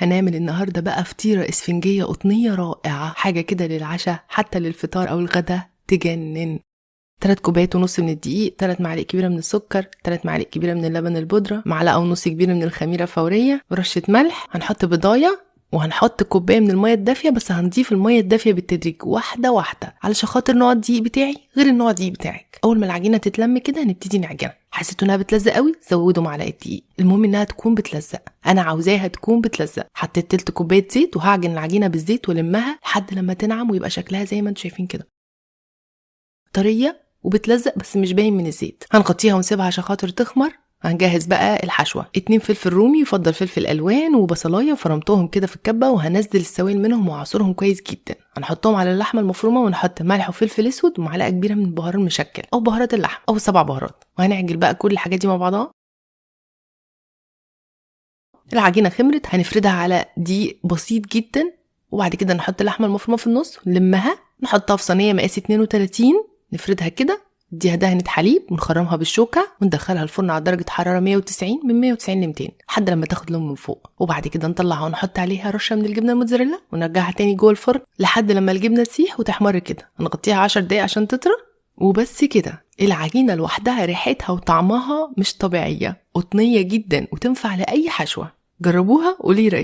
هنعمل النهاردة بقى فطيرة اسفنجية قطنية رائعة، حاجة كده للعشاء حتى للفطار أو الغدا تجنن. 3 كوبايات ونص من الدقيق، 3 معالق كبيرة من السكر، 3 معالق كبيرة من اللبن البودرة، معلقة ونص كبيرة من الخميرة الفورية، ورشة ملح. هنحط بضاية وهنحط كوباية من المية الدافية، بس هنضيف المية الدافية بالتدريج واحدة واحدة علشان خاطر نوع الدقيق بتاعي غير النوع الدقيق بتاعك. أول ما العجينة تتلم كده هنبتدي نعجنها. حسيتوا انها بتلزق قوي زودوا معلقه دقيق، المهم انها تكون بتلزق، انا عاوزاها تكون بتلزق. حطيت تلت كوبايه زيت وهعجن العجينه بالزيت ولمها لحد لما تنعم ويبقى شكلها زي ما انتم شايفين كده، طريه وبتلزق بس مش باين من الزيت. هنغطيها ونسيبها عشان خاطر تخمر. هنجهز بقى الحشوه، 2 فلفل رومي، يفضل فلفل الوان، وبصلايه وفرمتهم كده في الكبه، وهنزل السوائل منهم واعصرهم كويس جدا. هنحطهم على اللحمه المفرومه، ونحط ملح وفلفل اسود ومعلقه كبيره من البهار المشكل او بهارات اللحم او 7 بهارات، وهنعجن بقى كل الحاجات دي مع بعضها. العجينه خمرت، هنفردها على دقيق بسيط جدا، وبعد كده نحط اللحمه المفرومه في النص، نلمها نحطها في صينيه مقاس 32، نفردها كده، نديها دهنة حليب ونخرمها بالشوكة وندخلها الفرن على درجة حرارة 190 من 190 ل 200 لحد لما تاخد لون من فوق. وبعد كده نطلعها ونحط عليها رشة من الجبنة الموتزاريلا ونرجعها تاني جوه الفرن لحد لما الجبنة تسيح وتحمر كده. هنغطيها 10 دقايق عشان تطرى وبس كده. العجينة لوحدها ريحتها وطعمها مش طبيعية، قطنية جدا وتنفع لأي حشوة. جربوها قولي رأيكم.